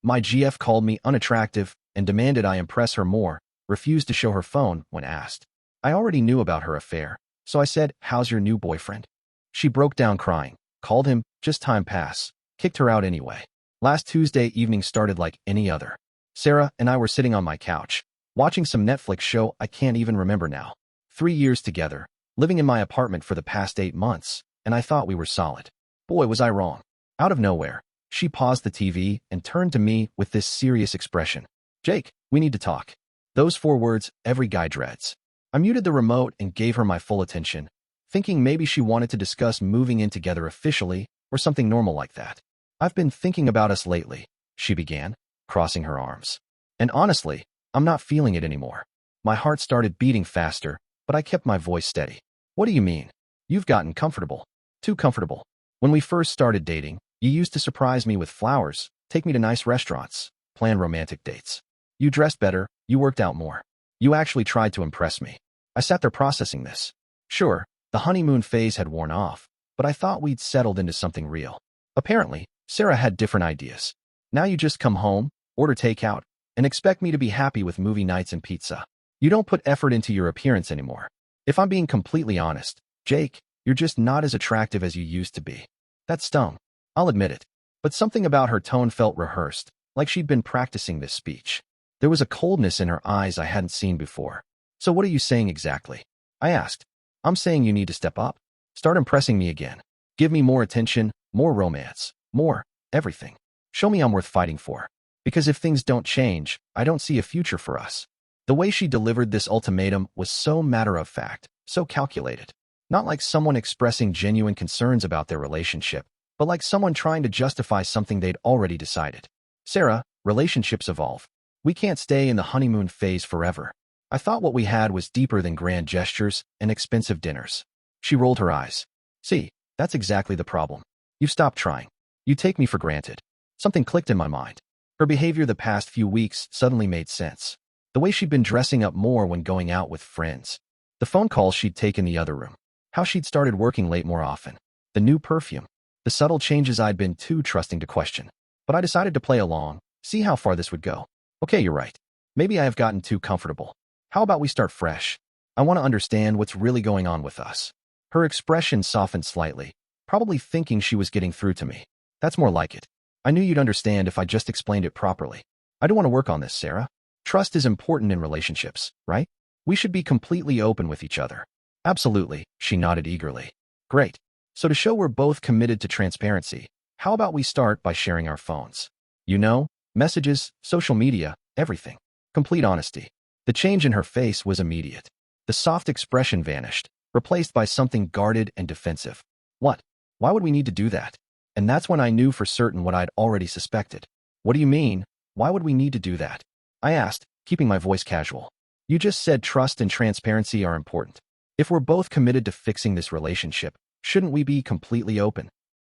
My GF called me unattractive and demanded I impress her more, refused to show her phone when asked. I already knew about her affair, so I said, "How's your new boyfriend?" She broke down crying, called him, just time pass, kicked her out anyway. Last Tuesday evening started like any other. Sarah and I were sitting on my couch, watching some Netflix show I can't even remember now. 3 years together, living in my apartment for the past 8 months, and I thought we were solid. Boy, was I wrong. Out of nowhere, she paused the TV and turned to me with this serious expression. "Jake, we need to talk." Those 4 words every guy dreads. I muted the remote and gave her my full attention, thinking maybe she wanted to discuss moving in together officially or something normal like that. "I've been thinking about us lately," she began, crossing her arms. "And honestly, I'm not feeling it anymore." My heart started beating faster, but I kept my voice steady. "What do you mean? You've gotten comfortable. Too comfortable. When we first started dating, you used to surprise me with flowers, take me to nice restaurants, plan romantic dates. You dressed better, you worked out more. You actually tried to impress me." I sat there processing this. Sure, the honeymoon phase had worn off, but I thought we'd settled into something real. Apparently, Sarah had different ideas. Now you just come home, order takeout, and expect me to be happy with movie nights and pizza. You don't put effort into your appearance anymore. If I'm being completely honest, Jake, you're just not as attractive as you used to be. That stung. I'll admit it. But something about her tone felt rehearsed, like she'd been practicing this speech. There was a coldness in her eyes I hadn't seen before. "So what are you saying exactly?" I asked. "I'm saying you need to step up. Start impressing me again. Give me more attention, more romance, more everything. Show me I'm worth fighting for. Because if things don't change, I don't see a future for us." The way she delivered this ultimatum was so matter-of-fact, so calculated. Not like someone expressing genuine concerns about their relationship, but like someone trying to justify something they'd already decided. "Sarah, relationships evolve. We can't stay in the honeymoon phase forever. I thought what we had was deeper than grand gestures and expensive dinners." She rolled her eyes. "See, that's exactly the problem. You've stopped trying. You take me for granted." Something clicked in my mind. Her behavior the past few weeks suddenly made sense. The way she'd been dressing up more when going out with friends. The phone calls she'd take in the other room. How she'd started working late more often. The new perfume. The subtle changes I'd been too trusting to question. But I decided to play along, see how far this would go. "Okay, you're right. Maybe I have gotten too comfortable. How about we start fresh? I want to understand what's really going on with us." Her expression softened slightly, probably thinking she was getting through to me. "That's more like it. I knew you'd understand if I just explained it properly. I do want to work on this, Sarah. Trust is important in relationships, right? We should be completely open with each other." "Absolutely," she nodded eagerly. "Great. So to show we're both committed to transparency, how about we start by sharing our phones? You know, messages, social media, everything. Complete honesty." The change in her face was immediate. The soft expression vanished, replaced by something guarded and defensive. "What? Why would we need to do that?" And that's when I knew for certain what I'd already suspected. "What do you mean? Why would we need to do that?" I asked, keeping my voice casual. "You just said trust and transparency are important. If we're both committed to fixing this relationship, shouldn't we be completely open?"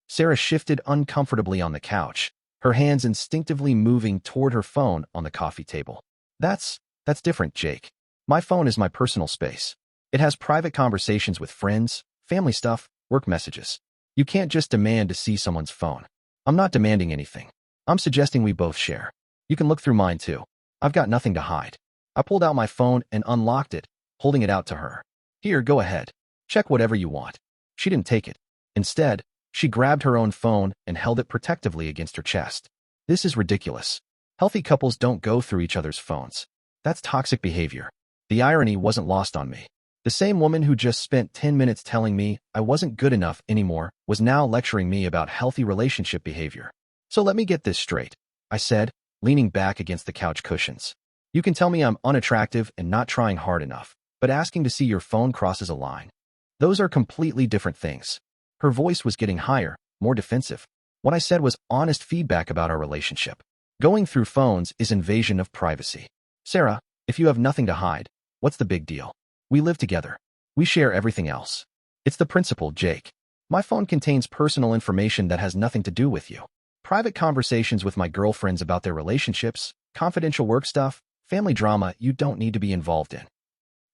Sarah shifted uncomfortably on the couch, her hands instinctively moving toward her phone on the coffee table. That's different, Jake. My phone is my personal space. It has private conversations with friends, family stuff, work messages. You can't just demand to see someone's phone." "I'm not demanding anything. I'm suggesting we both share. You can look through mine too. I've got nothing to hide." I pulled out my phone and unlocked it, holding it out to her. "Here, go ahead. Check whatever you want." She didn't take it. Instead, she grabbed her own phone and held it protectively against her chest. "This is ridiculous. Healthy couples don't go through each other's phones. That's toxic behavior." The irony wasn't lost on me. The same woman who just spent 10 minutes telling me I wasn't good enough anymore was now lecturing me about healthy relationship behavior. "So let me get this straight," I said, leaning back against the couch cushions. "You can tell me I'm unattractive and not trying hard enough, but asking to see your phone crosses a line. Those are completely different things." Her voice was getting higher, more defensive. What I said was honest feedback about our relationship. Going through phones is invasion of privacy. "Sarah, if you have nothing to hide, what's the big deal? We live together. We share everything else. It's the principle, Jake. My phone contains personal information that has nothing to do with you. Private conversations with my girlfriends about their relationships, confidential work stuff, family drama you don't need to be involved in."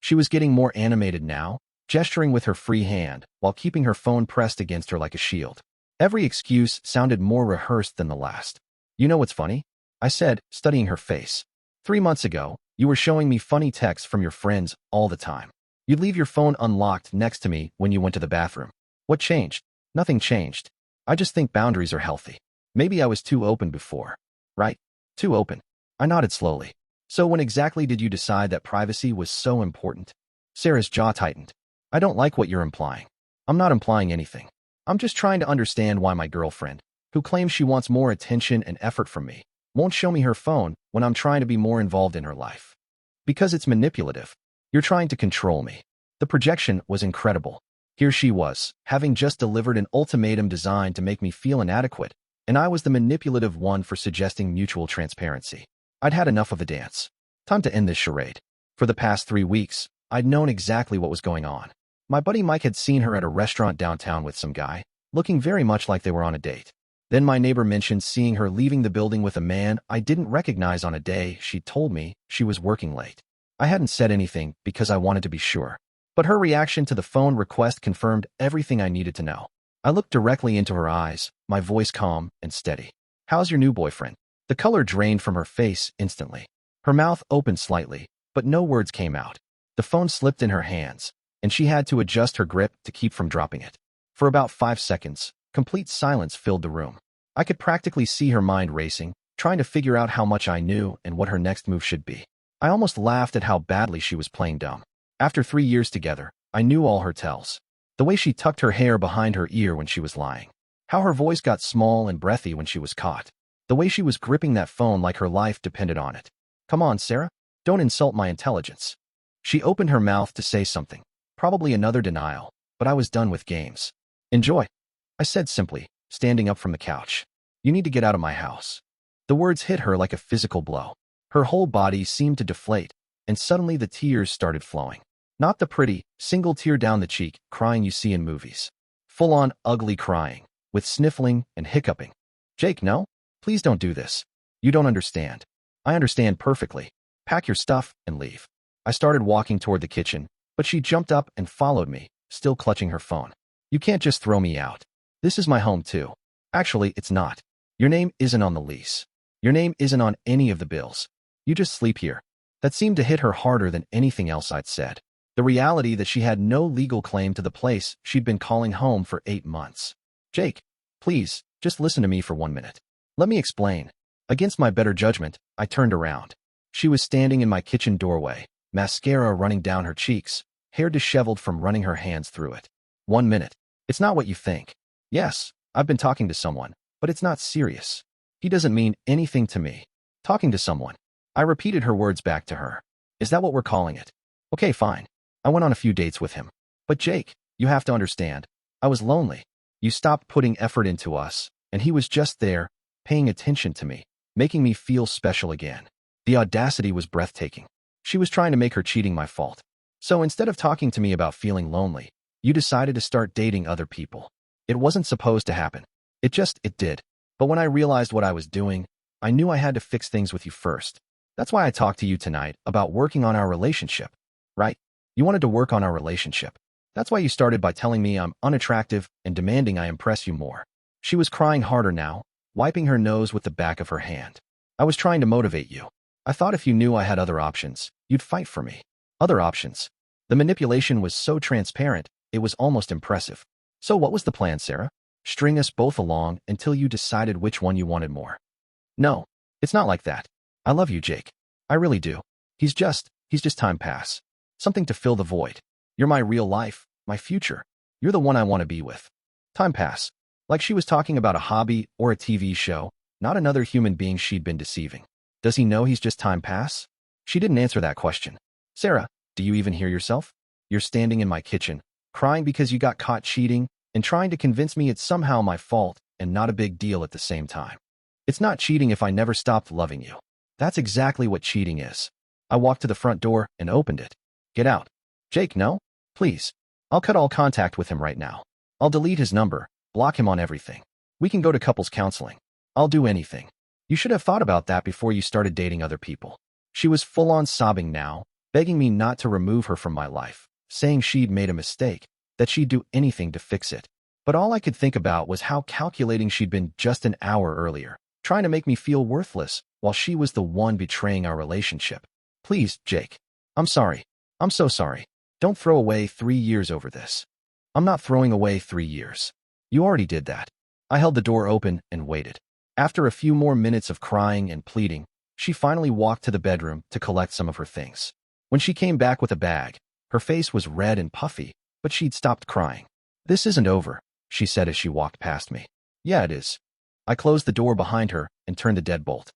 She was getting more animated now, gesturing with her free hand while keeping her phone pressed against her like a shield. Every excuse sounded more rehearsed than the last. "You know what's funny? I said, studying her face. 3 months ago, you were showing me funny texts from your friends all the time. You'd leave your phone unlocked next to me when you went to the bathroom. What changed? Nothing changed. I just think boundaries are healthy. Maybe I was too open before. Right? Too open. I nodded slowly. So when exactly did you decide that privacy was so important? Sarah's jaw tightened. I don't like what you're implying. I'm not implying anything. I'm just trying to understand why my girlfriend, who claims she wants more attention and effort from me, won't show me her phone when I'm trying to be more involved in her life. Because it's manipulative. You're trying to control me. The projection was incredible. Here she was, having just delivered an ultimatum designed to make me feel inadequate, and I was the manipulative one for suggesting mutual transparency. I'd had enough of the dance. Time to end this charade. For the past 3 weeks, I'd known exactly what was going on. My buddy Mike had seen her at a restaurant downtown with some guy, looking very much like they were on a date. Then my neighbor mentioned seeing her leaving the building with a man I didn't recognize on a day she told me she was working late. I hadn't said anything because I wanted to be sure. But her reaction to the phone request confirmed everything I needed to know. I looked directly into her eyes, my voice calm and steady. How's your new boyfriend? The color drained from her face instantly. Her mouth opened slightly, but no words came out. The phone slipped in her hands, and she had to adjust her grip to keep from dropping it. For about 5 seconds, complete silence filled the room. I could practically see her mind racing, trying to figure out how much I knew and what her next move should be. I almost laughed at how badly she was playing dumb. After 3 years together, I knew all her tells. The way she tucked her hair behind her ear when she was lying. How her voice got small and breathy when she was caught. The way she was gripping that phone like her life depended on it. Come on, Sarah. Don't insult my intelligence. She opened her mouth to say something. Probably another denial, but I was done with games. Enjoy, I said simply, standing up from the couch. You need to get out of my house. The words hit her like a physical blow. Her whole body seemed to deflate, and suddenly the tears started flowing. Not the pretty, single tear down the cheek, crying you see in movies. Full-on ugly crying, with sniffling and hiccuping. Jake, no? Please don't do this. You don't understand. I understand perfectly. Pack your stuff and leave. I started walking toward the kitchen, but she jumped up and followed me, still clutching her phone. You can't just throw me out. This is my home too. Actually, it's not. Your name isn't on the lease. Your name isn't on any of the bills. You just sleep here. That seemed to hit her harder than anything else I'd said. The reality that she had no legal claim to the place she'd been calling home for 8 months. Jake, please, just listen to me for 1 minute. Let me explain. Against my better judgment, I turned around. She was standing in my kitchen doorway, mascara running down her cheeks, hair disheveled from running her hands through it. 1 minute. It's not what you think. Yes, I've been talking to someone, but it's not serious. He doesn't mean anything to me. Talking to someone. I repeated her words back to her. Is that what we're calling it? Okay, fine. I went on a few dates with him. But Jake, you have to understand. I was lonely. You stopped putting effort into us, and he was just there, paying attention to me, making me feel special again. The audacity was breathtaking. She was trying to make her cheating my fault. So instead of talking to me about feeling lonely, you decided to start dating other people. It wasn't supposed to happen. It did. But when I realized what I was doing, I knew I had to fix things with you first. That's why I talked to you tonight about working on our relationship. Right? You wanted to work on our relationship. That's why you started by telling me I'm unattractive and demanding I impress you more. She was crying harder now, wiping her nose with the back of her hand. I was trying to motivate you. I thought if you knew I had other options, you'd fight for me. Other options. The manipulation was so transparent, it was almost impressive. So what was the plan, Sarah? String us both along until you decided which one you wanted more. No, it's not like that. I love you, Jake. I really do. He's just time pass. Something to fill the void. You're my real life, my future. You're the one I want to be with. Time pass. Like she was talking about a hobby or a TV show, not another human being she'd been deceiving. Does he know he's just time pass? She didn't answer that question. Sarah, do you even hear yourself? You're standing in my kitchen, crying because you got caught cheating, and trying to convince me it's somehow my fault and not a big deal at the same time. It's not cheating if I never stopped loving you. That's exactly what cheating is. I walked to the front door and opened it. Get out. Jake, no? Please. I'll cut all contact with him right now. I'll delete his number, block him on everything. We can go to couples counseling. I'll do anything. You should have thought about that before you started dating other people. She was full-on sobbing now, begging me not to remove her from my life, saying she'd made a mistake, that she'd do anything to fix it. But all I could think about was how calculating she'd been just an hour earlier. trying to make me feel worthless while she was the one betraying our relationship. Please, Jake. I'm sorry. I'm so sorry. Don't throw away 3 years over this. I'm not throwing away 3 years. You already did that. I held the door open and waited. After a few more minutes of crying and pleading, she finally walked to the bedroom to collect some of her things. When she came back with a bag, her face was red and puffy, but she'd stopped crying. This isn't over, she said as she walked past me. Yeah, it is. I closed the door behind her and turned the deadbolt.